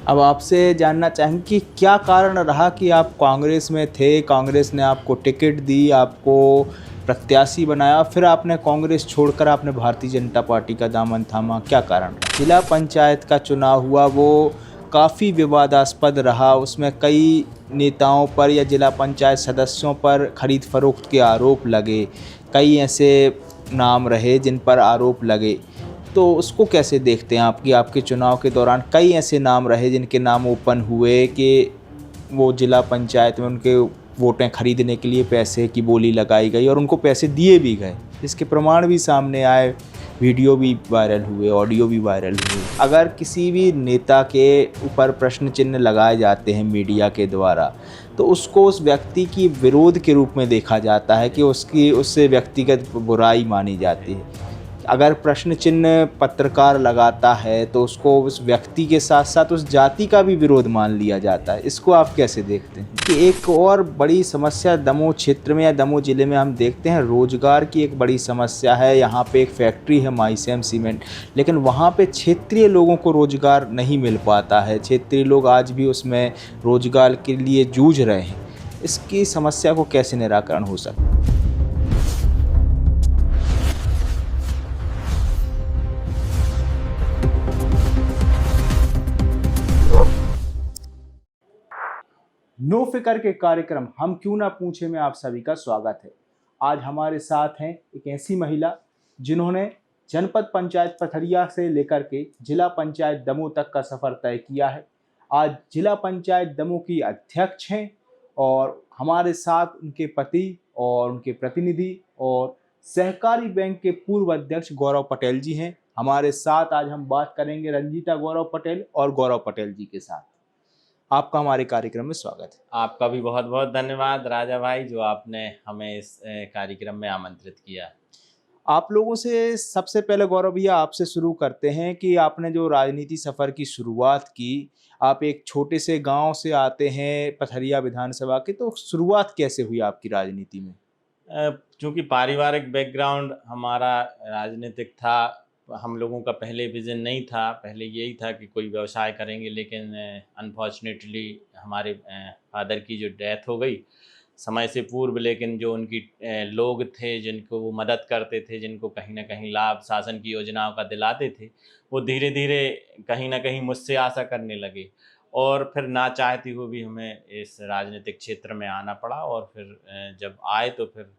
अब आपसे जानना चाहेंगे कि क्या कारण रहा कि आप कांग्रेस में थे, कांग्रेस ने आपको टिकट दी, आपको प्रत्याशी बनाया, फिर आपने कांग्रेस छोड़कर आपने भारतीय जनता पार्टी का दामन थामा, क्या कारण रहा? जिला पंचायत का चुनाव हुआ वो काफ़ी विवादास्पद रहा, उसमें कई नेताओं पर या जिला पंचायत सदस्यों पर खरीद-फरोख्त के आरोप लगे, कई ऐसे नाम रहे जिन पर आरोप लगे। तो उसको कैसे देखते हैं आप कि आपके चुनाव के दौरान कई ऐसे नाम रहे जिनके नाम ओपन हुए कि वो जिला पंचायत में उनके वोटें खरीदने के लिए पैसे की बोली लगाई गई और उनको पैसे दिए भी गए, इसके प्रमाण भी सामने आए, वीडियो भी वायरल हुए, ऑडियो भी वायरल हुए। अगर किसी भी नेता के ऊपर प्रश्न चिन्ह लगाए जाते हैं मीडिया के द्वारा, तो उसको उस व्यक्ति की विरोध के रूप में देखा जाता है कि उसकी उससे व्यक्तिगत बुराई मानी जाती है। अगर प्रश्न चिन्ह पत्रकार लगाता है तो उसको उस व्यक्ति के साथ-साथ उस जाति का भी विरोध मान लिया जाता है। इसको आप कैसे देखते हैं? कि एक और बड़ी समस्या दमोह क्षेत्र में या दमोह ज़िले में हम देखते हैं, रोज़गार की एक बड़ी समस्या है। यहाँ पे एक फैक्ट्री है माइसेम सीमेंट, लेकिन वहाँ पे क्षेत्रीय लोगों को रोज़गार नहीं मिल पाता है। क्षेत्रीय लोग आज भी उसमें रोज़गार के लिए जूझ रहे हैं। इसकी समस्या को कैसे निराकरण हो सकता है? नो फिकर के कार्यक्रम हम क्यों ना पूछे में आप सभी का स्वागत है। आज हमारे साथ हैं एक ऐसी महिला जिन्होंने जनपद पंचायत पथरिया से लेकर के जिला पंचायत दमोह तक का सफ़र तय किया है। आज जिला पंचायत दमोह की अध्यक्ष हैं और हमारे साथ उनके पति और उनके प्रतिनिधि और सहकारी बैंक के पूर्व अध्यक्ष गौरव पटेल जी हैं। हमारे साथ आज हम बात करेंगे रंजीता गौरव पटेल और गौरव पटेल जी के साथ। आपका हमारे कार्यक्रम में स्वागत है। आपका भी बहुत बहुत धन्यवाद राजा भाई, जो आपने हमें इस कार्यक्रम में आमंत्रित किया। आप लोगों से सबसे पहले गौरव भैया आपसे शुरू करते हैं कि आपने जो राजनीति सफ़र की शुरुआत की, आप एक छोटे से गांव से आते हैं पथरिया विधानसभा के, तो शुरुआत कैसे हुई आपकी राजनीति में? चूँकि पारिवारिक बैकग्राउंड हमारा राजनीतिक था, हम लोगों का पहले विज़न नहीं था, पहले यही था कि कोई व्यवसाय करेंगे, लेकिन अनफॉर्चुनेटली हमारे फादर की जो डेथ हो गई समय से पूर्व, लेकिन जो उनकी लोग थे जिनको वो मदद करते थे, जिनको कहीं न कहीं लाभ शासन की योजनाओं का दिलाते थे, वो धीरे-धीरे कहीं न कहीं मुझसे आशा करने लगे और फिर ना चाहते हुए भी हमें इस राजनीतिक क्षेत्र में आना पड़ा। और फिर जब आए तो फिर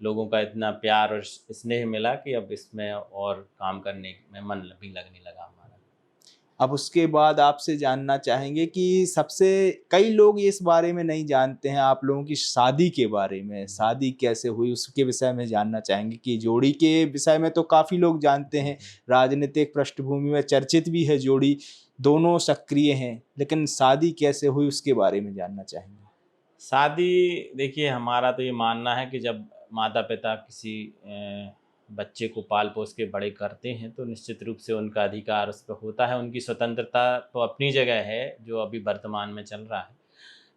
लोगों का इतना प्यार और स्नेह मिला कि अब इसमें और काम करने में मन भी लगने लगा हमारा। अब उसके बाद आपसे जानना चाहेंगे कि सबसे कई लोग इस बारे में नहीं जानते हैं आप लोगों की शादी के बारे में, शादी कैसे हुई उसके विषय में जानना चाहेंगे कि जोड़ी के विषय में तो काफ़ी लोग जानते हैं, राजनीतिक पृष्ठभूमि में चर्चित भी है जोड़ी, दोनों सक्रिय हैं, लेकिन शादी कैसे हुई उसके बारे में जानना चाहेंगे? शादी, देखिए हमारा तो ये मानना है कि जब माता-पिता किसी बच्चे को पाल-पोस के बड़े करते हैं तो निश्चित रूप से उनका अधिकार उस पे होता है। उनकी स्वतंत्रता तो अपनी जगह है, जो अभी वर्तमान में चल रहा है।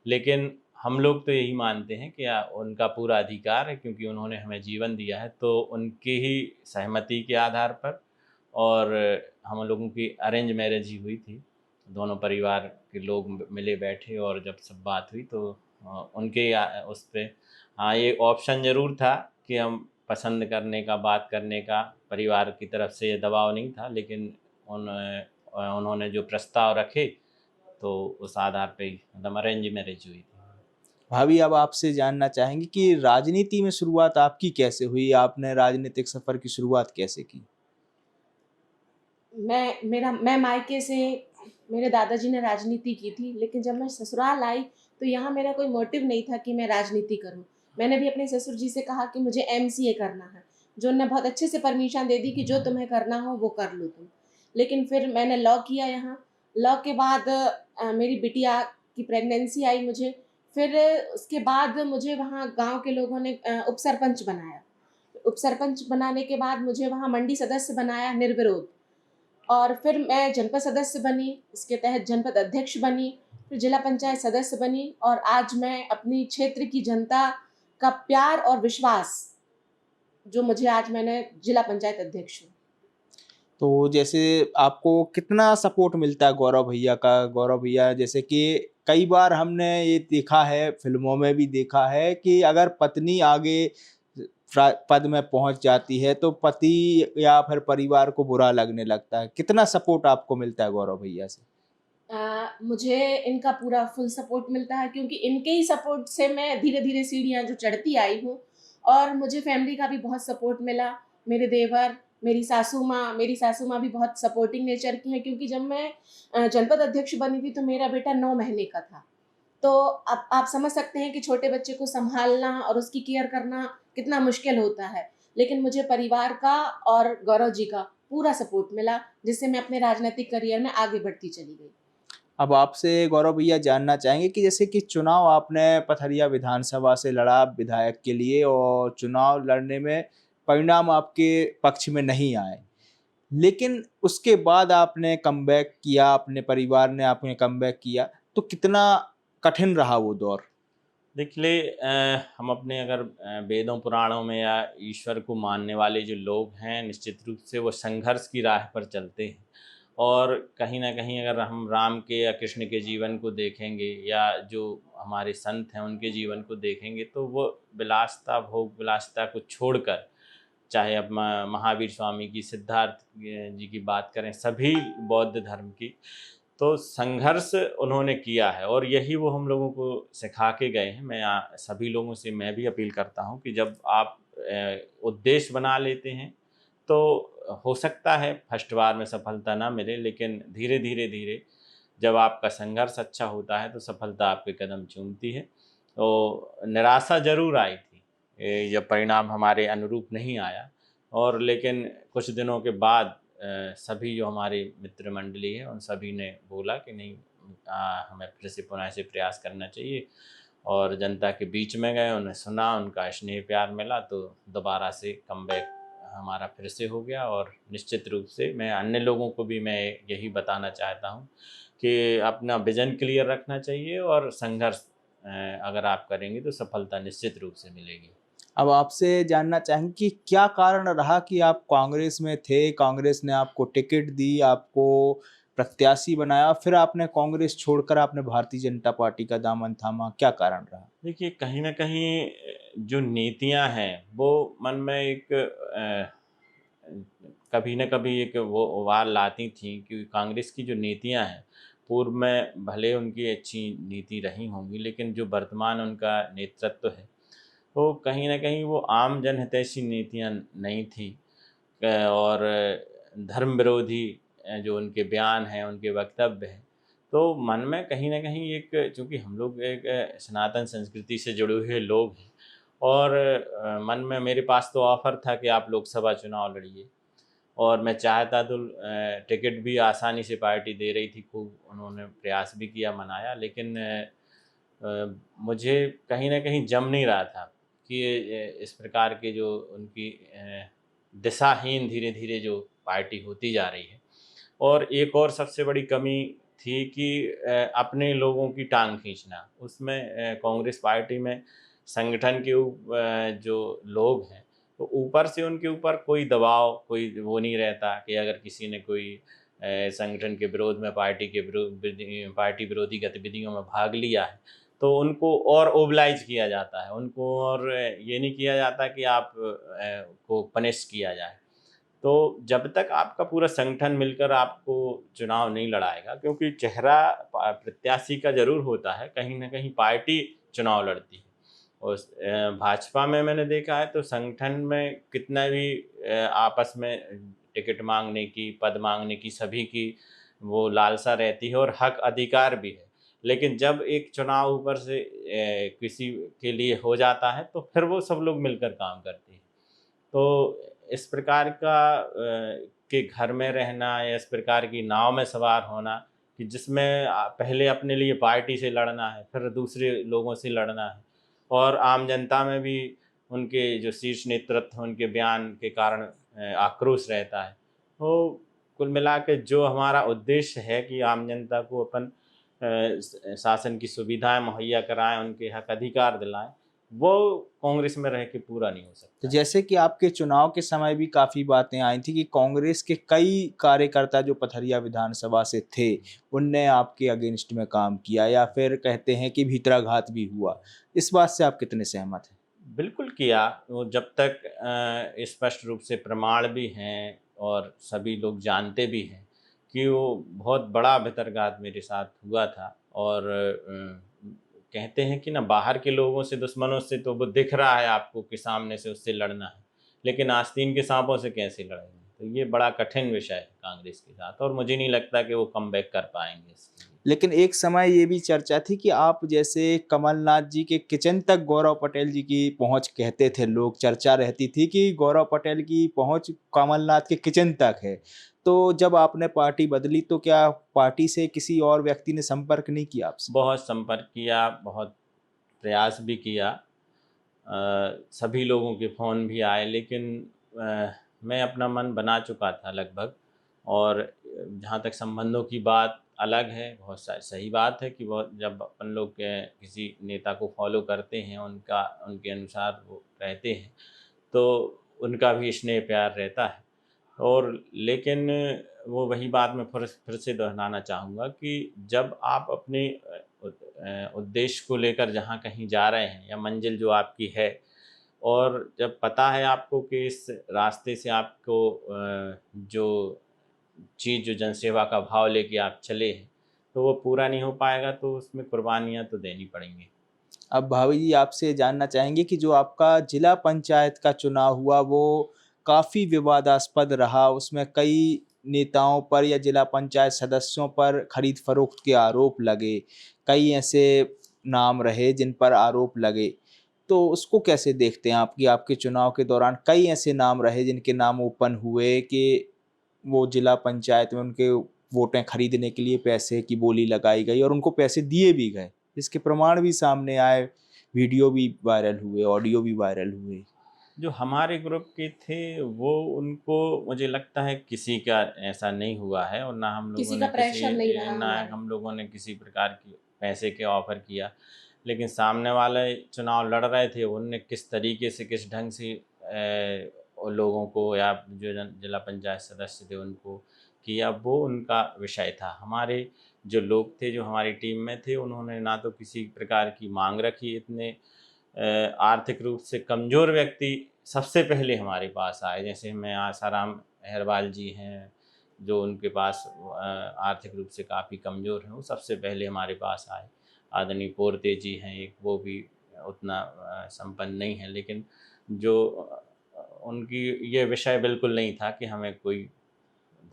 लेकिन हम लोग तो यही मानते हैं कि उनका पूरा अधिकार है, क्योंकि उन्होंने हमें जीवन दिया है, तो उनकी ही सहमति के आधार पर और हम लोगों की अरेंज मैरिज ही हुई थी। दोनों परिवार के लोग मिले बैठे और जब सब बात हुई तो उनके उस पे हाँ, ये ऑप्शन ज़रूर था कि हम पसंद करने का, बात करने का, परिवार की तरफ से ये दबाव नहीं था, लेकिन उन्होंने जो प्रस्ताव रखे तो उस आधार पे ही मतलब अरेंज मैरिज हुई थी। भाभी अब आपसे जानना चाहेंगे कि राजनीति में शुरुआत आपकी कैसे हुई? आपने राजनीतिक सफ़र की शुरुआत कैसे की? मैं मायके से मेरे दादाजी ने राजनीति की थी, लेकिन जब मैं ससुराल आई तो यहाँ मेरा कोई मोटिव नहीं था कि मैं राजनीति करूँ। मैंने भी अपने ससुर जी से कहा कि मुझे एमसीए करना है, जो उन्होंने बहुत अच्छे से परमिशन दे दी कि जो तुम्हें करना हो वो कर लो तुम। लेकिन फिर मैंने लॉ किया यहाँ। लॉ के बाद मेरी बिटिया की प्रेगनेंसी आई मुझे। फिर उसके बाद मुझे वहाँ गाँव के लोगों ने उप सरपंच बनाया। उप सरपंच बनाने के बाद मुझे वहाँ मंडी सदस्य बनाया निर्विरोध। और फिर मैं जनपद सदस्य बनी, इसके तहत जनपद अध्यक्ष बनी, फिर जिला पंचायत सदस्य बनी और आज मैं अपनी क्षेत्र की जनता का प्यार और विश्वास जो मुझे आज मैंने जिला पंचायत अध्यक्ष हूँ। तो जैसे आपको कितना सपोर्ट मिलता है गौरव भैया का? गौरव भैया जैसे कि कई बार हमने ये देखा है, फ़िल्मों में भी देखा है कि अगर पत्नी आगे पद में पहुँच जाती है तो पति या फिर परिवार को बुरा लगने लगता है। कितना सपोर्ट आपको मिलता है गौरव भैया से? मुझे इनका पूरा फुल सपोर्ट मिलता है, क्योंकि इनके ही सपोर्ट से मैं धीरे-धीरे सीढ़ियाँ जो चढ़ती आई हूँ, और मुझे फैमिली का भी बहुत सपोर्ट मिला। मेरे देवर, मेरी सासू माँ भी बहुत सपोर्टिंग नेचर की हैं, क्योंकि जब मैं जनपद अध्यक्ष बनी थी तो मेरा बेटा 9 महीने का था। तो अब आप समझ सकते हैं कि छोटे बच्चे को सँभालना और उसकी केयर करना कितना मुश्किल होता है। लेकिन मुझे परिवार का और गौरव जी का पूरा सपोर्ट मिला, जिससे मैं अपने राजनैतिक करियर में आगे बढ़ती चली गई। अब आपसे गौरव भैया जानना चाहेंगे कि जैसे कि चुनाव आपने पथरिया विधानसभा से लड़ा विधायक के लिए और चुनाव लड़ने में परिणाम आपके पक्ष में नहीं आए। लेकिन उसके बाद आपने कमबैक किया, अपने परिवार ने आपने कमबैक किया, तो कितना कठिन रहा वो दौर? देखिए हम अपने अगर वेदों पुराणों में या ईश्वर को मानने वाले जो लोग हैं, निश्चित रूप से वो संघर्ष की राह पर चलते हैं। और कहीं न कहीं अगर हम राम के या कृष्ण के जीवन को देखेंगे या जो हमारे संत हैं उनके जीवन को देखेंगे, तो वो विलासिता, भोग विलासिता को छोड़कर, चाहे अब महावीर स्वामी की, सिद्धार्थ जी की बात करें, सभी बौद्ध धर्म की, तो संघर्ष उन्होंने किया है और यही वो हम लोगों को सिखा के गए हैं। मैं सभी लोगों से मैं भी अपील करता हूँ कि जब आप उद्देश्य बना लेते हैं, तो हो सकता है फर्स्ट बार में सफलता ना मिले, लेकिन धीरे-धीरे जब आपका संघर्ष अच्छा होता है, तो सफलता आपके कदम चूमती है। तो निराशा ज़रूर आई थी, जब परिणाम हमारे अनुरूप नहीं आया, और लेकिन कुछ दिनों के बाद सभी जो हमारे मित्र मंडली है उन सभी ने बोला कि नहीं, हमें फिर से पुनः से प्रयास करना चाहिए, और जनता के बीच में गए, उन्हें सुना, उनका स्नेह प्यार मिला, तो दोबारा से कमबैक हमारा फिर से हो गया। और निश्चित रूप से मैं अन्य लोगों को भी मैं यही बताना चाहता हूँ कि अपना विज़न क्लियर रखना चाहिए और संघर्ष अगर आप करेंगे तो सफलता निश्चित रूप से मिलेगी। अब आपसे जानना चाहेंगे कि क्या कारण रहा कि आप कांग्रेस में थे, कांग्रेस ने आपको टिकट दी, आपको प्रत्याशी बनाया, फिर आपने कांग्रेस छोड़कर आपने भारतीय जनता पार्टी का दामन थामा, क्या कारण रहा? देखिए, कहीं न कहीं जो नीतियाँ हैं, वो मन में एक कभी न कभी एक वो उबाल लाती थीं कि कांग्रेस की जो नीतियाँ हैं, पूर्व में भले उनकी अच्छी नीति रही होंगी, लेकिन जो वर्तमान उनका नेतृत्व है, तो कहीं न कहीं वो आम जनहितैषी नीतियाँ नहीं थी। और धर्म विरोधी जो उनके बयान हैं, उनके वक्तव्य हैं, तो मन में कहीं न कहीं एक, चूँकि हम लोग एक सनातन संस्कृति से जुड़े हुए लोग हैं, और मन में मेरे पास तो ऑफ़र था कि आप लोकसभा चुनाव लड़िए, और मैं चाहता तो टिकट भी आसानी से पार्टी दे रही थी, खूब उन्होंने प्रयास भी किया, मनाया, लेकिन मुझे कहीं न कहीं जम नहीं रहा था कि इस प्रकार के जो उनकी दिशाहीन धीरे-धीरे जो पार्टी होती जा रही है। और एक और सबसे बड़ी कमी थी कि अपने लोगों की टाँग खींचना। उसमें कांग्रेस पार्टी में संगठन के जो लोग हैं, तो ऊपर से उनके ऊपर कोई दबाव, कोई वो नहीं रहता कि अगर किसी ने कोई संगठन के विरोध में, पार्टी विरोधी गतिविधियों में भाग लिया है, तो उनको और ओबलाइज़ किया जाता है, उनको और ये नहीं किया जाता कि आप को पनिश किया जाए। तो जब तक आपका पूरा संगठन मिलकर आपको चुनाव नहीं लड़ाएगा, क्योंकि चेहरा प्रत्याशी का ज़रूर होता है, कहीं न कहीं पार्टी चुनाव लड़ती है। और भाजपा में मैंने देखा है तो संगठन में कितना भी आपस में टिकट माँगने की, पद माँगने की सभी की वो लालसा रहती है और हक अधिकार भी है। लेकिन जब एक चुनाव ऊपर से किसी के लिए हो जाता है, तो फिर वो सब लोग मिलकर काम करते हैं। तो इस प्रकार का के घर में रहना या इस प्रकार की नाव में सवार होना कि जिसमें पहले अपने लिए पार्टी से लड़ना है, फिर दूसरे लोगों से लड़ना है, और आम जनता में भी उनके जो शीर्ष नेतृत्व हैं, उनके बयान के कारण आक्रोश रहता है। तो कुल मिला के जो हमारा उद्देश्य है कि आम जनता को अपन शासन की सुविधाएँ मुहैया कराएँ, उनके हक अधिकार दिलाएँ, वो कांग्रेस में रह के पूरा नहीं हो तो सकता। जैसे कि आपके चुनाव के समय भी काफ़ी बातें आई थी कि कांग्रेस के कई कार्यकर्ता जो पथरिया विधानसभा से थे, उनने आपके अगेंस्ट में काम किया या फिर कहते हैं कि भीतराघात भी हुआ। इस बात से आप कितने सहमत हैं? बिल्कुल किया। वो जब तक स्पष्ट रूप से प्रमाण भी हैं और सभी लोग जानते भी हैं कि वो बहुत बड़ा भितरघात मेरे साथ हुआ था। और कहते हैं कि ना, बाहर के लोगों से, दुश्मनों से तो वो दिख रहा है आपको कि सामने से उससे लड़ना है, लेकिन आस्तीन के सांपों से कैसे लड़ेंगे। तो ये बड़ा कठिन विषय है कांग्रेस के साथ, और मुझे नहीं लगता कि वो कमबैक कर पाएंगे इसके लिए। लेकिन एक समय ये भी चर्चा थी कि आप जैसे कमलनाथ जी के किचन तक गौरव पटेल जी की पहुंच कहते थे लोग, चर्चा रहती थी कि गौरव पटेल की पहुंच कमलनाथ के किचन तक है। तो जब आपने पार्टी बदली तो क्या पार्टी से किसी और व्यक्ति ने संपर्क नहीं किया आपसे? बहुत संपर्क किया, बहुत प्रयास भी किया। सभी लोगों के फ़ोन भी आए, लेकिन मैं अपना मन बना चुका था लगभग। और जहाँ तक संबंधों की बात अलग है, बहुत सही बात है कि बहुत जब अपन लोग किसी नेता को फॉलो करते हैं, उनके अनुसार वो रहते हैं, तो उनका भी स्नेह प्यार रहता है। और लेकिन वो वही बात मैं फिर से दोहराना चाहूँगा कि जब आप अपने उद्देश्य को लेकर जहाँ कहीं जा रहे हैं, या मंजिल जो आपकी है, और जब पता है आपको कि इस रास्ते से आपको जो चीज़, जो जनसेवा का भाव लेके आप चले हैं, तो वो पूरा नहीं हो पाएगा, तो उसमें कुर्बानियाँ तो देनी पड़ेंगी। अब भाभी जी आपसे जानना चाहेंगे कि जो आपका जिला पंचायत का चुनाव हुआ वो काफ़ी विवादास्पद रहा। उसमें कई नेताओं पर या जिला पंचायत सदस्यों पर खरीद फरोख्त के आरोप लगे। कई ऐसे नाम रहे जिन पर आरोप लगे। तो उसको कैसे देखते हैं आप कि आपके चुनाव के दौरान कई ऐसे नाम रहे जिनके नाम ओपन हुए कि वो जिला पंचायत में उनके वोटें खरीदने के लिए पैसे की बोली लगाई गई और उनको पैसे दिए भी गए। इसके प्रमाण भी सामने आए, वीडियो भी वायरल हुए, ऑडियो भी वायरल हुए। जो हमारे ग्रुप के थे, वो उनको, मुझे लगता है किसी का ऐसा नहीं हुआ है, और ना हम लोगों किसी का ने प्रेशर नहीं रहा ना हमारे। हम लोगों ने किसी प्रकार की पैसे के ऑफ़र किया। लेकिन सामने वाले चुनाव लड़ रहे थे, उनने किस तरीके से, किस ढंग से उन लोगों को, या जो जिला पंचायत सदस्य थे उनको किया, वो उनका विषय था। हमारे जो लोग थे, जो हमारी टीम में थे, उन्होंने ना तो किसी प्रकार की मांग रखी। इतने आर्थिक रूप से कमज़ोर व्यक्ति सबसे पहले हमारे पास आए, जैसे मैं आसाराम अहिरवाल जी हैं, जो उनके पास आर्थिक रूप से काफ़ी कमज़ोर हैं, वो सबसे पहले हमारे पास आए। आदरणीय पोरते जी हैं एक, वो भी उतना संपन्न नहीं है, लेकिन जो उनकी ये विषय बिल्कुल नहीं था कि हमें कोई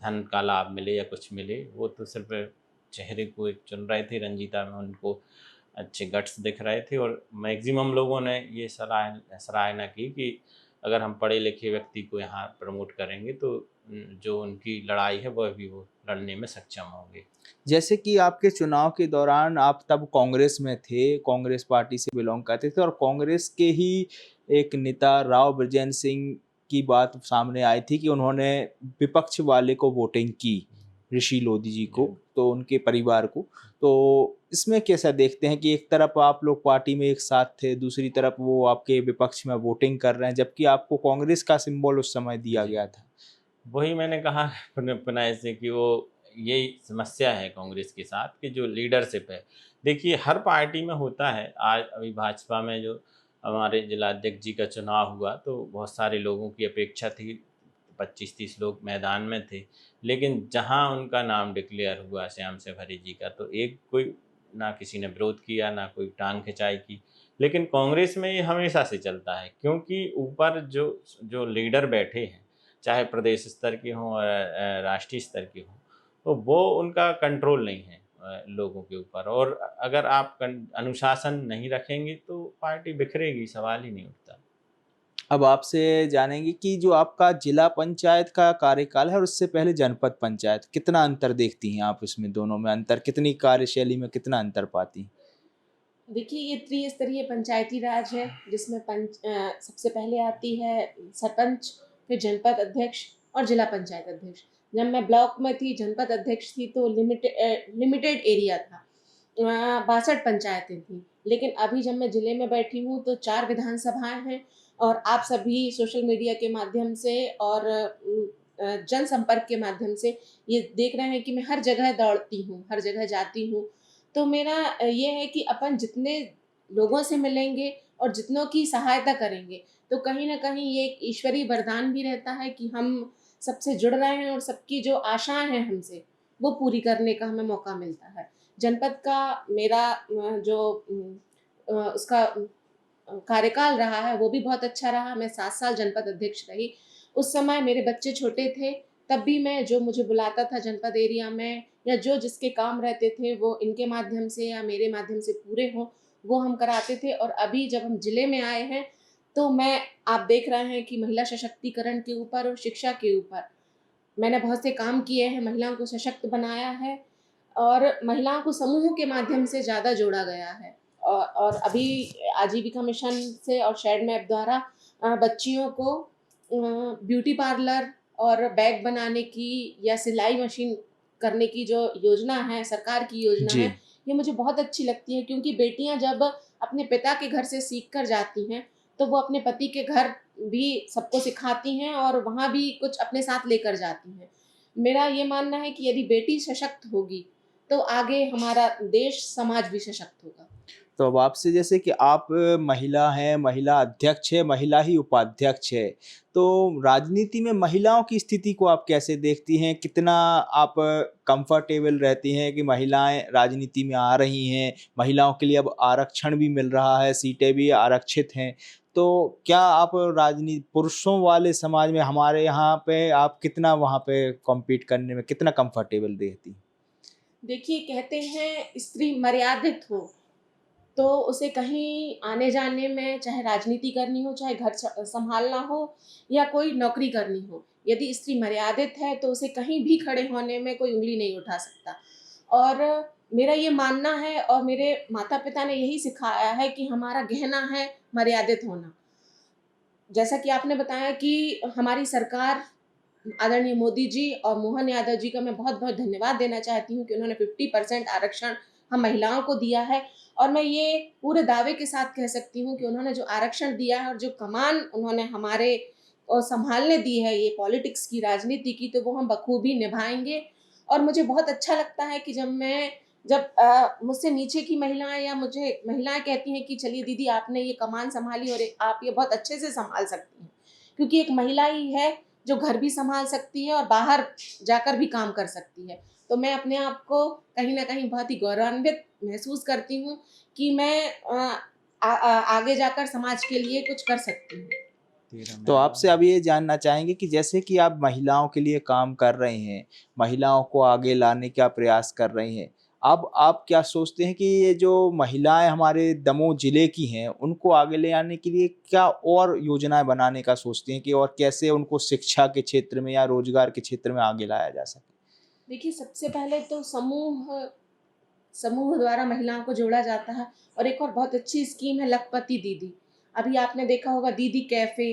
धन का लाभ मिले या कुछ मिले। वो तो सिर्फ़ चेहरे को एक चुन रहे थे, रंजीता में उनको अच्छे गट्स दिख रहे थे, और मैक्सिमम लोगों ने ये सराहना की कि अगर हम पढ़े लिखे व्यक्ति को यहाँ प्रमोट करेंगे, तो जो उनकी लड़ाई है वह भी वो लड़ने में सक्षम होंगे। जैसे कि आपके चुनाव के दौरान आप तब कांग्रेस में थे, कांग्रेस पार्टी से बिलॉन्ग करते थे और कांग्रेस के ही एक नेता राव बृजेंद्र सिंह की बात सामने आई थी कि उन्होंने विपक्ष वाले को वोटिंग की, ऋषि लोधी जी को, तो उनके परिवार को। तो इसमें कैसा देखते हैं कि एक तरफ आप लोग पार्टी में एक साथ थे, दूसरी तरफ वो आपके विपक्ष में वोटिंग कर रहे हैं, जबकि आपको कांग्रेस का सिंबल उस समय दिया जी। गया था? वही मैंने कहा पुनः ऐसे कि वो, यही समस्या है कांग्रेस के साथ कि जो लीडरशिप है, देखिए हर पार्टी में होता है। आज अभी भाजपा में जो हमारे जिलाध्यक्ष जी का चुनाव हुआ, तो बहुत सारे लोगों की अपेक्षा थी, 25-30 लोग मैदान में थे, लेकिन जहां उनका नाम डिक्लेयर हुआ श्याम सेवरी जी का, तो एक कोई, ना किसी ने विरोध किया, ना कोई टांग खिंचाई की। लेकिन कांग्रेस में ये हमेशा से चलता है, क्योंकि ऊपर जो जो लीडर बैठे हैं, चाहे प्रदेश स्तर के हों और राष्ट्रीय स्तर के हों, तो वो उनका कंट्रोल नहीं है लोगों के ऊपर। और अगर आप अनुशासन नहीं रखेंगे, तो पार्टी बिखरेगी, सवाल ही नहीं उठता। अब आपसे जानेंगे कि जो आपका जिला पंचायत का कार्यकाल है और उससे पहले जनपद पंचायत, कितना अंतर देखती हैं आप इसमें दोनों में अंतर? कितनी कार्यशैली में कितना अंतर पाती हैं? देखिए, ये त्रिस्तरीय पंचायती राज है, जिसमें सबसे पहले आती है सरपंच, फिर जनपद अध्यक्ष और जिला पंचायत अध्यक्ष। जब मैं ब्लॉक में थी, जनपद अध्यक्ष थी, तो लिमिटेड एरिया था। 62 पंचायतें थी। लेकिन अभी जब मैं ज़िले में बैठी हूँ तो 4 विधानसभाएँ हैं और आप सभी सोशल मीडिया के माध्यम से और जनसंपर्क के माध्यम से ये देख रहे हैं कि मैं हर जगह दौड़ती हूँ, हर जगह जाती हूँ। तो मेरा ये है कि अपन जितने लोगों से मिलेंगे और जितनों की सहायता करेंगे, तो कहीं न कहीं ये एक ईश्वरीय वरदान भी रहता है कि हम सबसे जुड़ रहे हैं और सबकी जो आशाएँ हैं हमसे, वो पूरी करने का हमें मौका मिलता है। जनपद का मेरा उसका कार्यकाल रहा है वो भी बहुत अच्छा रहा। मैं 7 साल जनपद अध्यक्ष रही। उस समय मेरे बच्चे छोटे थे, तब भी मैं जो मुझे बुलाता था जनपद एरिया में या जो जिसके काम रहते थे वो इनके माध्यम से या मेरे माध्यम से पूरे हों, वो हम कराते थे। और अभी जब हम ज़िले में आए हैं, तो आप देख रहे हैं कि महिला सशक्तिकरण के ऊपर और शिक्षा के ऊपर मैंने बहुत से काम किए हैं, महिलाओं को सशक्त बनाया है और महिलाओं को समूहों के माध्यम से ज़्यादा जोड़ा गया है। और अभी आजीविका मिशन से और शेड मैप द्वारा बच्चियों को ब्यूटी पार्लर और बैग बनाने की या सिलाई मशीन करने की जो योजना है, सरकार की योजना जी। है, ये मुझे बहुत अच्छी लगती है क्योंकि बेटियां जब अपने पिता के घर से सीख कर जाती हैं, तो वो अपने पति के घर भी सबको सिखाती हैं और वहाँ भी कुछ अपने साथ लेकर जाती हैं। मेरा ये मानना है कि यदि बेटी सशक्त होगी, तो आगे हमारा देश, समाज भी सशक्त होगा। तो अब आपसे जैसे कि आप महिला हैं, महिला अध्यक्ष है, महिला ही उपाध्यक्ष है। तो राजनीति में महिलाओं की स्थिति को आप कैसे देखती हैं? कितना आप कंफर्टेबल रहती हैं कि महिलाएँ राजनीति में आ रही हैं, महिलाओं के लिए अब आरक्षण भी मिल रहा है, सीटें भी आरक्षित हैं। तो क्या आप पुरुषों वाले समाज में हमारे यहाँ पे आप कितना वहाँ पे कॉम्पीट करने में कितना कंफर्टेबल रहती? देखिए, कहते हैं स्त्री मर्यादित हो, तो उसे कहीं आने-जाने में चाहे राजनीति करनी हो, चाहे घर सँभालना हो या कोई नौकरी करनी हो, यदि स्त्री मर्यादित है तो उसे कहीं भी खड़े होने में कोई उँगली नहीं उठा सकता। और मेरा ये मानना है और मेरे माता-पिता ने यही सिखाया है कि हमारा गहना है मर्यादित होना। जैसा कि आपने बताया कि हमारी सरकार आदरणीय मोदी जी और मोहन यादव जी का मैं बहुत-बहुत धन्यवाद देना चाहती हूँ कि उन्होंने 50% आरक्षण हम महिलाओं को दिया है और मैं ये पूरे दावे के साथ कह सकती हूँ कि उन्होंने जो आरक्षण दिया है और जो कमान उन्होंने हमारे सँभालने दी है ये पॉलिटिक्स की, राजनीति की, तो वो हम बखूबी निभाएँगे। और मुझे बहुत अच्छा लगता है कि जब मुझसे नीचे की महिलाएँ या मुझे महिलाएँ कहती हैं कि चलिए दीदी आपने ये कमान सँभाली और आप ये बहुत अच्छे से सँभाल सकती हैं। क्योंकि एक महिला ही है जो घर भी सँभाल सकती है और बाहर जाकर भी काम कर सकती है। तो मैं अपने आप को कहीं न कहीं बहुत ही गौरवान्वित महसूस करती हूँ कि मैं आगे जाकर समाज के लिए कुछ कर सकती हूँ। तो आपसे अब ये जानना चाहेंगे कि जैसे कि आप महिलाओं के लिए काम कर रहे हैं, महिलाओं को आगे लाने का प्रयास कर रही हैं। अब आप क्या सोचते हैं कि ये जो महिलाएँ हमारे दमोह ज़िले की हैं, उनको आगे ले आने के लिए क्या और योजनाएँ बनाने का सोचती हैं कि और कैसे उनको शिक्षा के क्षेत्र में या रोज़गार के क्षेत्र में आगे लाया जा सके? देखिए, सबसे पहले तो समूह समूह द्वारा महिलाओं को जोड़ा जाता है और एक और बहुत अच्छी स्कीम है लखपति दीदी। अभी आपने देखा होगा दीदी कैफ़े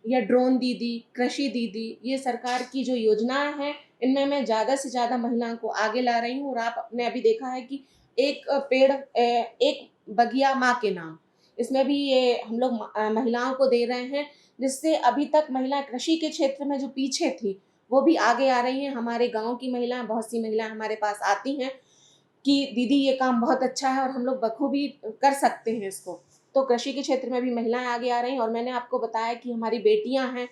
या ड्रोन दीदी, कृषि दीदी, ये सरकार की जो योजनाएँ हैं, इनमें मैं ज़्यादा से ज़्यादा महिलाओं को आगे ला रही हूँ और आपने अभी देखा है कि एक बगिया माँ के नाम, इसमें भी ये हम लोग महिलाओं को दे रहे हैं, जिससे अभी तक महिलाएँ कृषि के क्षेत्र में जो पीछे थी, वो भी आगे आ रही हैं। हमारे गाँव की महिलाएँ, बहुत सी महिलाएँ हमारे पास आती हैं कि दीदी ये काम बहुत अच्छा है और हम लोग बखूबी कर सकते हैं इसको। तो कृषि के क्षेत्र में भी महिलाएँ आगे आ रही हैं और मैंने आपको बताया कि हमारी बेटियाँ हैं,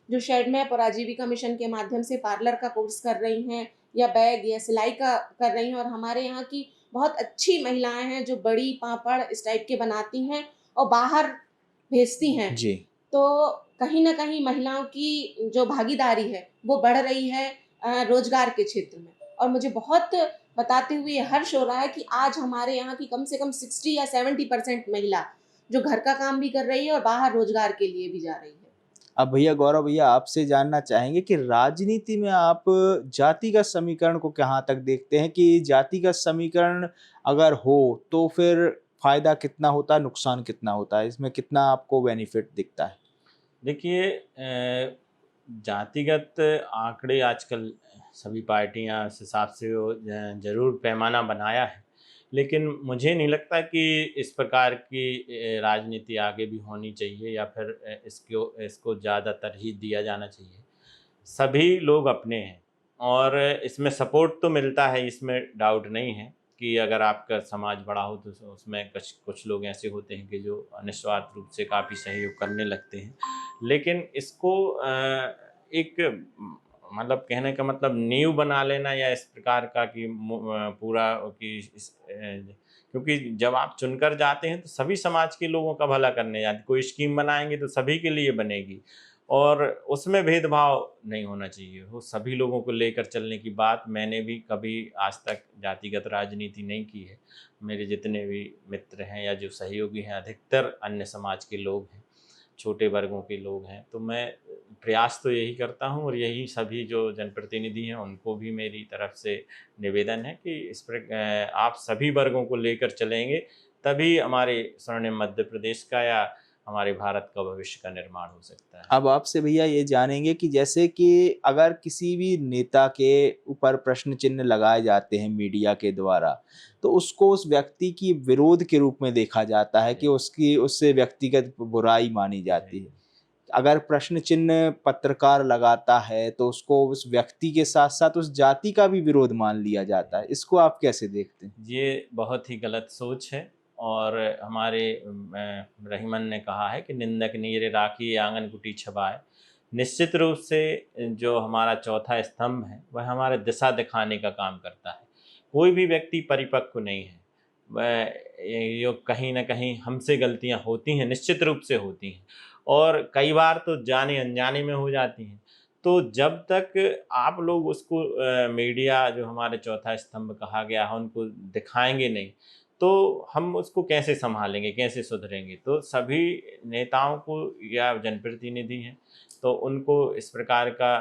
जो शेड मैप और आजीविका मिशन के माध्यम से पार्लर का कोर्स कर रही हैं या बैग या सिलाई का कर रही हैं और हमारे यहाँ की बहुत अच्छी महिलाएँ हैं जो बड़ी पापड़ इस टाइप के बनाती हैं और बाहर भेजती हैं। जी। तो कहीं न कहीं महिलाओं की जो भागीदारी है, वो बढ़ रही है रोज़गार के क्षेत्र में और मुझे बहुत बताते हुए हर्ष हो रहा है कि आज हमारे यहाँ की कम से कम 60 या 70% महिला जो घर का काम भी कर रही है और बाहर रोज़गार के लिए भी जा रही है। अब भैया गौरव भैया आपसे जानना चाहेंगे कि राजनीति में आप जातिगत समीकरण को कहाँ तक देखते हैं कि जातिगत समीकरण अगर हो तो फिर फायदा कितना होता है, नुकसान कितना होता है? इसमें कितना आपको बेनिफिट दिखता है? देखिए जातिगत आंकड़े आजकल सभी पार्टियां इस हिसाब से वो ज़रूर पैमाना बनाया है लेकिन मुझे नहीं लगता कि इस प्रकार की राजनीति आगे भी होनी चाहिए या फिर इसको इसको ज़्यादा तरजीह दिया जाना चाहिए। सभी लोग अपने हैं और इसमें सपोर्ट तो मिलता है, इसमें डाउट नहीं है कि अगर आपका समाज बड़ा हो तो उसमें कुछ कुछ लोग ऐसे होते हैं कि जो निस्वार्थ रूप से काफ़ी सहयोग करने लगते हैं। लेकिन इसको एक मतलब कहने का मतलब नींव बना लेना या इस प्रकार का कि पूरा कि क्योंकि जब आप चुनकर जाते हैं तो सभी समाज के लोगों का भला करने जाते, कोई स्कीम बनाएंगे तो सभी के लिए बनेगी और उसमें भेदभाव नहीं होना चाहिए। वो सभी लोगों को लेकर चलने की बात, मैंने भी कभी आज तक जातिगत राजनीति नहीं की है। मेरे जितने भी मित्र हैं या जो सहयोगी हैं अधिकतर अन्य समाज के लोग हैं, छोटे वर्गों के लोग हैं। तो मैं प्रयास तो यही करता हूँ और यही सभी जो जनप्रतिनिधि हैं उनको भी मेरी तरफ से निवेदन है कि आप सभी वर्गों को लेकर चलेंगे तभी हमारे स्वर्णिम मध्य प्रदेश का या हमारे भारत का भविष्य का निर्माण हो सकता है। अब आपसे भैया ये जानेंगे कि जैसे कि अगर किसी भी नेता के ऊपर प्रश्न चिन्ह लगाए जाते हैं मीडिया के द्वारा, तो उसको उस व्यक्ति की विरोध के रूप में देखा जाता है कि उसकी उससे व्यक्तिगत बुराई मानी जाती है। अगर प्रश्न चिन्ह पत्रकार लगाता है तो उसको उस व्यक्ति के साथ-साथ उस जाति का भी विरोध मान लिया जाता है। इसको आप कैसे देखते हैं? ये बहुत ही गलत सोच है और हमारे रहीमन ने कहा है कि निंदक नीरे राखी आंगन कुटी छबाए। निश्चित रूप से जो हमारा चौथा स्तंभ है वह हमारे दिशा दिखाने का काम करता है। कोई भी व्यक्ति परिपक्व नहीं है, वह ये कहीं न कहीं हमसे गलतियाँ होती हैं, निश्चित रूप से होती हैं और कई बार तो जाने अनजाने में हो जाती हैं। तो जब तक आप लोग उसको मीडिया जो हमारे चौथा स्तंभ कहा गया है उनको दिखाएँगे नहीं, तो हम उसको कैसे सँभालेंगे, कैसे सुधरेंगे? तो सभी नेताओं को या जनप्रतिनिधि हैं, तो उनको इस प्रकार का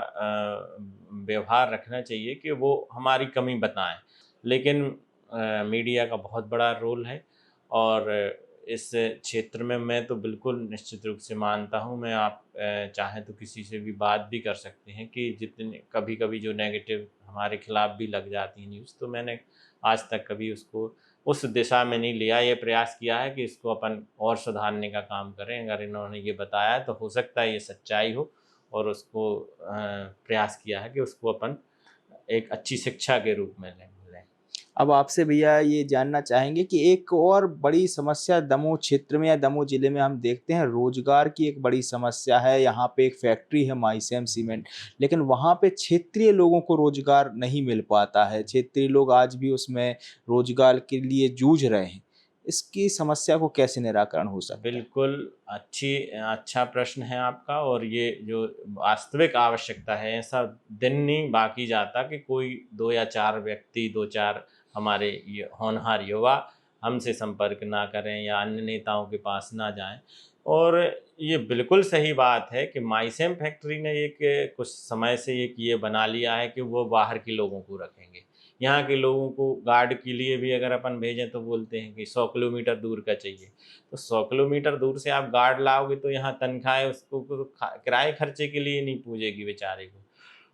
व्यवहार रखना चाहिए कि वो हमारी कमी बताएँ। लेकिन मीडिया का बहुत बड़ा रोल है और इस क्षेत्र में मैं तो बिल्कुल निश्चित रूप से मानता हूँ। मैं आप चाहें तो किसी से भी बात भी कर सकते हैं कि जितने कभी-कभी जो नेगेटिव हमारे खिलाफ भी लग जाती है न्यूज़, तो मैंने आज तक कभी उसको उस दिशा में नहीं लिया। ये प्रयास किया है कि इसको अपन और सुधारने का काम करें। अगर इन्होंने ये बताया तो हो सकता है ये सच्चाई हो और उसको प्रयास किया है कि उसको अपन एक अच्छी शिक्षा के रूप में लें। अब आपसे भैया ये जानना चाहेंगे कि एक और बड़ी समस्या दमोह क्षेत्र में या दमोह जिले में हम देखते हैं, रोजगार की एक बड़ी समस्या है। यहाँ पे एक फैक्ट्री है माइसेम सीमेंट, लेकिन वहाँ पे क्षेत्रीय लोगों को रोजगार नहीं मिल पाता है। क्षेत्रीय लोग आज भी उसमें रोजगार के लिए जूझ रहे हैं। इसकी समस्या को कैसे निराकरण हो सकता है? बिल्कुल अच्छा प्रश्न है आपका और ये जो वास्तविक आवश्यकता है, ऐसा दिन नहीं बाकी जाता कि कोई 2 या 4 व्यक्ति, 2-4 हमारे ये होनहार युवा हमसे संपर्क ना करें या अन्य नेताओं के पास ना जाएँ। और ये बिल्कुल सही बात है कि माइसेम फैक्ट्री ने एक कुछ समय से एक ये बना लिया है कि वो बाहर के लोगों को रखेंगे। यहाँ के लोगों को गार्ड के लिए भी अगर अपन भेजें तो बोलते हैं कि 100 किलोमीटर दूर का चाहिए। तो 100 किलोमीटर दूर से आप गार्ड लाओगे तो यहाँ तनख्वाहें उसको को किराए खर्चे के लिए नहीं पूजेगी बेचारे को।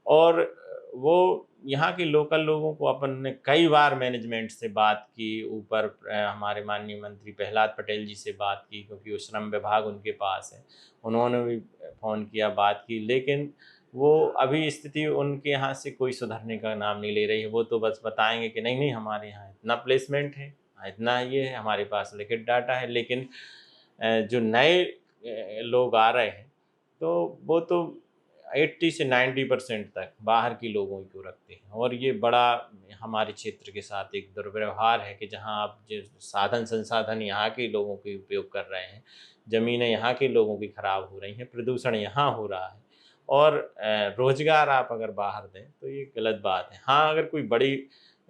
और वो यहाँ के लोकल लोगों को अपन ने कई बार मैनेजमेंट से बात की, ऊपर हमारे माननीय मंत्री प्रहलाद पटेल जी से बात की क्योंकि वो श्रम विभाग उनके पास है। उन्होंने भी फ़ोन किया, बात की, लेकिन वो अभी स्थिति उनके यहाँ से कोई सुधरने का नाम नहीं ले रही है। वो तो बस बताएँगे कि नहीं, नहीं हमारे यहाँ इतना प्लेसमेंट है, इतना ये है, हमारे पास लिखित डाटा है। लेकिन जो नए लोग आ रहे हैं तो वो तो 80 से 90% तक बाहर के लोगों को रखते हैं और ये बड़ा हमारे क्षेत्र के साथ एक दुर्व्यवहार है कि जहाँ आप जो साधन संसाधन यहाँ के लोगों के उपयोग कर रहे हैं, ज़मीनें यहाँ के लोगों की खराब हो रही हैं, प्रदूषण यहाँ हो रहा है और रोज़गार आप अगर बाहर दें तो ये गलत बात है। हाँ, अगर कोई बड़ी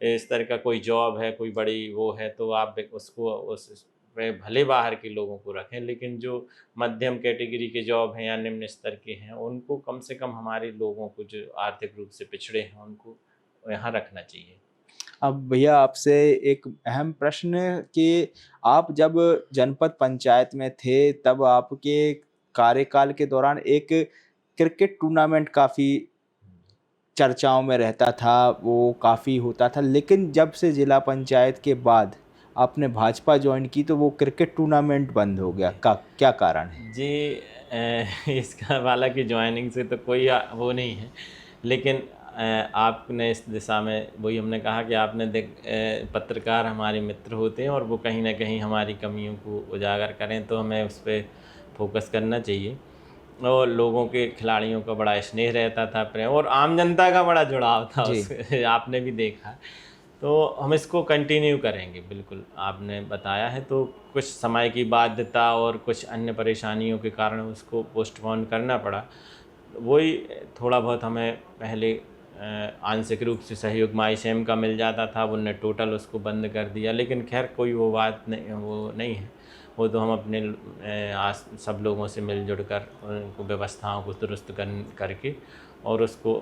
इस तरह का कोई जॉब है, कोई बड़ी वो है तो आप उसको उस वे भले बाहर के लोगों को रखें, लेकिन जो मध्यम कैटेगरी के जॉब हैं या निम्न स्तर के हैं, उनको कम से कम हमारे लोगों को जो आर्थिक रूप से पिछड़े हैं, उनको यहाँ रखना चाहिए। अब भैया आपसे एक अहम प्रश्न कि आप जब जनपद पंचायत में थे, तब आपके कार्यकाल के दौरान एक क्रिकेट टूर्नामेंट काफ़ी चर्चाओं में रहता था, वो काफ़ी होता था। लेकिन जब से जिला पंचायत के बाद आपने भाजपा ज्वाइन की तो वो क्रिकेट टूर्नामेंट बंद हो गया, का क्या कारण है? जी इसका वाला की ज्वाइनिंग से तो कोई वो नहीं है, लेकिन आपने इस दिशा में वही हमने कहा कि आपने पत्रकार हमारे मित्र होते हैं और वो कहीं ना कहीं हमारी कमियों को उजागर करें तो हमें उस पर फोकस करना चाहिए। और लोगों के खिलाड़ियों का बड़ा स्नेह रहता था, प्रेम, और आम जनता का बड़ा जुड़ाव था जी। उस आपने भी देखा। तो हम इसको कंटिन्यू करेंगे, बिल्कुल आपने बताया है। तो कुछ समय की बाध्यता और कुछ अन्य परेशानियों के कारण उसको पोस्टपोन करना पड़ा। वही थोड़ा बहुत हमें पहले आंशिक रूप से सहयोग माईसेम का मिल जाता था, उनने टोटल उसको बंद कर दिया। लेकिन खैर कोई वो बात नहीं, वो नहीं है। वो तो हम अपने सब लोगों से मिलजुल कर उनको व्यवस्थाओं को दुरुस्त करके और उसको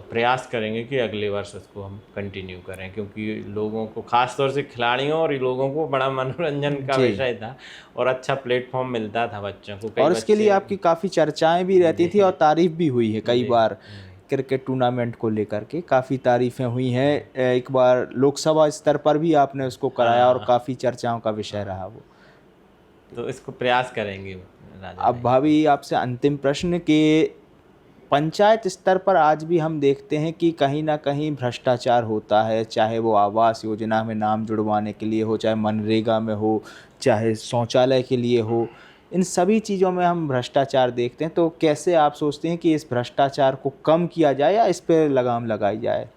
प्रयास करेंगे कि अगले वर्ष उसको हम कंटिन्यू करें, क्योंकि लोगों को, ख़ास तौर से खिलाड़ियों और लोगों को बड़ा मनोरंजन का जी। विषय था और अच्छा प्लेटफॉर्म मिलता था बच्चों को। कई और इसके लिए बच्चे आपकी काफ़ी चर्चाएं भी रहती थी और तारीफ भी हुई है कई जी, बार। जी। क्रिकेट टूर्नामेंट को लेकर के काफ़ी तारीफ़ें हुई हैं। एक बार लोकसभा स्तर पर भी आपने उसको कराया और हाँ, काफ़ी चर्चाओं का विषय हाँ। रहा वो। तो इसको प्रयास करेंगे राजा अब भाई। भाभी आपसे अंतिम प्रश्न कि पंचायत स्तर पर आज भी हम देखते हैं कि कहीं न कहीं भ्रष्टाचार होता है, चाहे वो आवास योजना में नाम जुड़वाने के लिए हो, चाहे मनरेगा में हो, चाहे शौचालय के लिए हो। इन सभी चीज़ों में हम भ्रष्टाचार देखते हैं, तो कैसे आप सोचते हैं कि इस भ्रष्टाचार को कम किया जाए या इस पे लगाम लगाई जाए?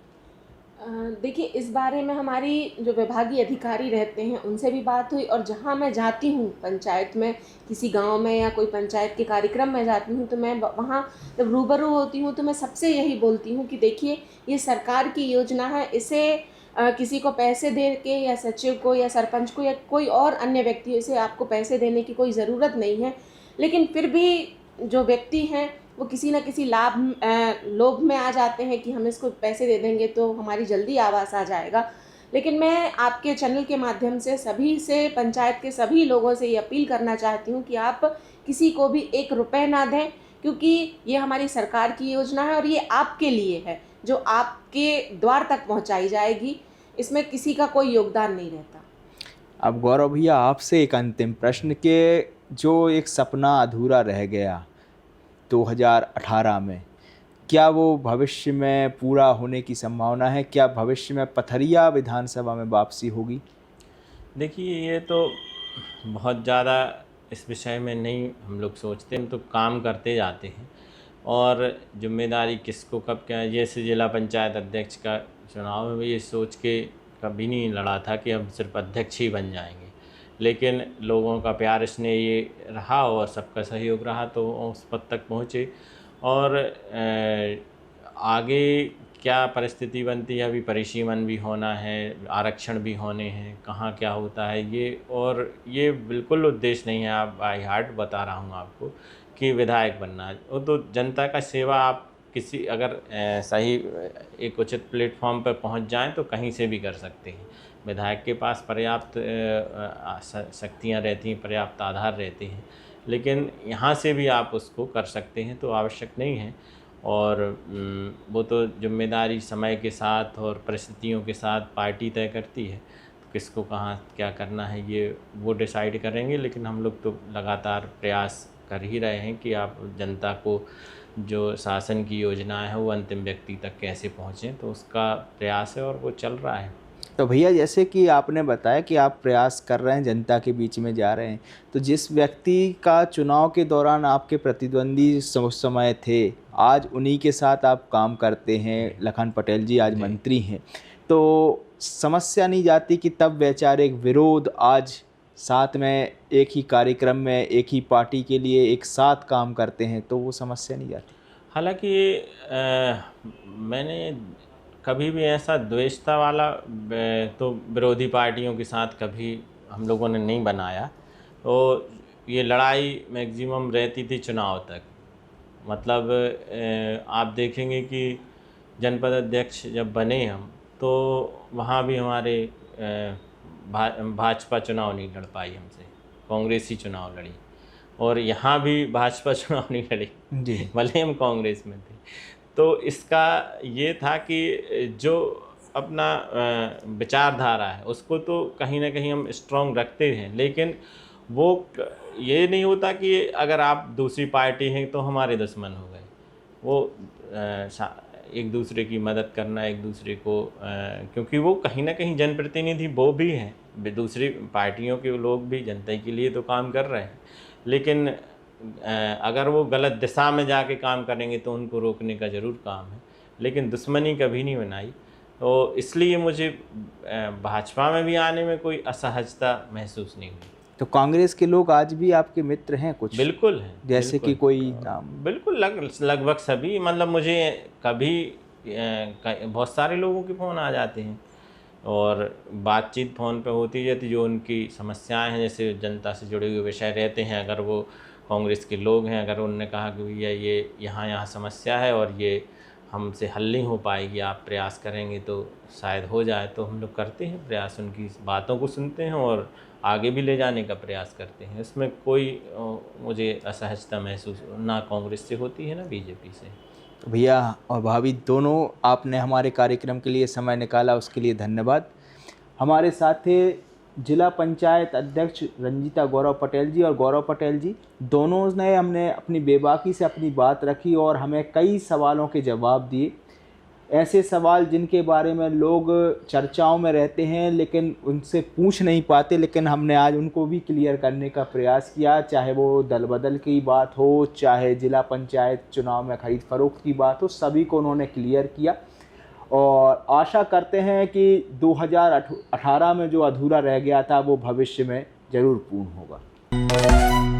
अ, देखिए, इस बारे में हमारी जो विभागीय अधिकारी रहते हैं उनसे भी बात हुई, और जहाँ मैं जाती हूँ पंचायत में, किसी गांव में या कोई पंचायत के कार्यक्रम में जाती हूँ, तो मैं वहाँ जब रूबरू होती हूँ तो मैं सबसे यही बोलती हूँ कि देखिए, ये सरकार की योजना है, इसे किसी को पैसे दे के या सचिव को या सरपंच को या कोई और अन्य व्यक्ति से आपको पैसे देने की कोई ज़रूरत नहीं है। लेकिन फिर भी जो व्यक्ति हैं वो किसी न किसी लोभ में आ जाते हैं कि हम इसको पैसे दे देंगे तो हमारी जल्दी आवास आ जाएगा। लेकिन मैं आपके चैनल के माध्यम से सभी से, पंचायत के सभी लोगों से ये अपील करना चाहती हूँ कि आप किसी को भी 1 रुपए ना दें, क्योंकि ये हमारी सरकार की योजना है और ये आपके लिए है, जो आपके द्वार तक पहुँचाई जाएगी। इसमें किसी का कोई योगदान नहीं रहता। अब गौरव भैया आपसे एक अंतिम प्रश्न कि जो एक सपना अधूरा रह गया 2018 में, क्या वो भविष्य में पूरा होने की संभावना है? क्या भविष्य में पथरिया विधानसभा में वापसी होगी? देखिए, ये तो बहुत ज़्यादा इस विषय में नहीं हम लोग सोचते, हम तो काम करते जाते हैं। और जिम्मेदारी किसको कब क्या, जैसे जिला पंचायत अध्यक्ष का चुनाव में ये सोच के कभी नहीं लड़ा था कि हम सिर्फ अध्यक्ष ही बन जाएंगे। लेकिन लोगों का प्यार स्नेह ये रहा और सबका सहयोग रहा तो उस पद तक पहुँचे। और आगे क्या परिस्थिति बनती है, अभी परिसीमन भी होना है, आरक्षण भी होने हैं, कहाँ क्या होता है ये, और ये बिल्कुल उद्देश्य नहीं है, आप बाई हार्ट बता रहा हूँ आपको, कि विधायक बनना है। वो तो जनता का सेवा, आप किसी अगर सही एक उचित प्लेटफॉर्म पर पहुँच जाएं तो कहीं से भी कर सकते हैं। विधायक के पास पर्याप्त शक्तियाँ रहती हैं, पर्याप्त आधार रहते हैं, लेकिन यहाँ से भी आप उसको कर सकते हैं, तो आवश्यक नहीं है। और वो तो जिम्मेदारी समय के साथ और परिस्थितियों के साथ पार्टी तय करती है, तो किसको कहाँ क्या करना है ये वो डिसाइड करेंगे। लेकिन हम लोग तो लगातार प्रयास कर ही रहे हैं कि आप जनता को जो शासन की योजना है वो अंतिम व्यक्ति तक कैसे पहुँचें, तो उसका प्रयास है और वो चल रहा है। तो भैया जैसे कि आपने बताया कि आप प्रयास कर रहे हैं, जनता के बीच में जा रहे हैं, तो जिस व्यक्ति का चुनाव के दौरान आपके प्रतिद्वंदी उस समय थे, आज उन्हीं के साथ आप काम करते हैं। लखन पटेल जी आज जी। मंत्री हैं, तो समस्या नहीं जाती कि तब वैचारिक विरोध, आज साथ में एक ही कार्यक्रम में एक ही पार्टी के लिए एक साथ काम करते हैं, तो वो समस्या नहीं जाती? हालांकि मैंने कभी भी ऐसा द्वेषता वाला तो विरोधी पार्टियों के साथ कभी हम लोगों ने नहीं बनाया। तो ये लड़ाई मैक्सिमम रहती थी चुनाव तक। मतलब आप देखेंगे कि जनपद अध्यक्ष जब बने हम, तो वहाँ भी हमारे भाजपा चुनाव नहीं लड़ पाई हमसे, कांग्रेस ही चुनाव लड़ी। और यहाँ भी भाजपा चुनाव नहीं लड़ी, जी। भले हम कांग्रेस में थे। तो इसका ये था कि जो अपना विचारधारा है उसको तो कहीं ना कहीं हम स्ट्रॉन्ग रखते हैं, लेकिन वो ये नहीं होता कि अगर आप दूसरी पार्टी हैं तो हमारे दुश्मन हो गए। वो एक दूसरे की मदद करना, एक दूसरे को क्योंकि वो कहीं ना कहीं जनप्रतिनिधि वो भी हैं, दूसरी पार्टियों के लोग भी जनता के लिए तो काम कर रहे हैं, लेकिन अगर वो गलत दिशा में जाके काम करेंगे तो उनको रोकने का ज़रूर काम है, लेकिन दुश्मनी कभी नहीं बनाई। तो इसलिए मुझे भाजपा में भी आने में कोई असहजता महसूस नहीं हुई। तो कांग्रेस के लोग आज भी आपके मित्र हैं कुछ? बिल्कुल है, जैसे कि कोई नाम? बिल्कुल लगभग सभी, मतलब मुझे कभी बहुत सारे लोगों के फ़ोन आ जाते हैं और बातचीत फ़ोन पे होती रहती, जो उनकी समस्याएं हैं, जैसे जनता से जुड़े हुए विषय रहते हैं। अगर वो कांग्रेस के लोग हैं, अगर उनने कहा कि भैया ये यहाँ समस्या है और ये हमसे हल नहीं हो पाएगी, आप प्रयास करेंगे तो शायद हो जाए, तो हम लोग करते हैं प्रयास, उनकी बातों को सुनते हैं और आगे भी ले जाने का प्रयास करते हैं। इसमें कोई मुझे असहजता महसूस ना कांग्रेस से होती है ना बीजेपी से। तो भैया और भाभी दोनों आपने हमारे कार्यक्रम के लिए समय निकाला, उसके लिए धन्यवाद। हमारे साथ थे जिला पंचायत अध्यक्ष रंजीता गौरव पटेल जी, और गौरव पटेल जी दोनों ने हमने अपनी बेबाकी से अपनी बात रखी और हमें कई सवालों के जवाब दिए, ऐसे सवाल जिनके बारे में लोग चर्चाओं में रहते हैं लेकिन उनसे पूछ नहीं पाते, लेकिन हमने आज उनको भी क्लियर करने का प्रयास किया। चाहे वो दल बदल की बात हो, चाहे जिला पंचायत चुनाव में खरीद फरोख्त की बात हो, सभी को उन्होंने क्लियर किया और आशा करते हैं कि 2018 में जो अधूरा रह गया था वो भविष्य में ज़रूर पूर्ण होगा।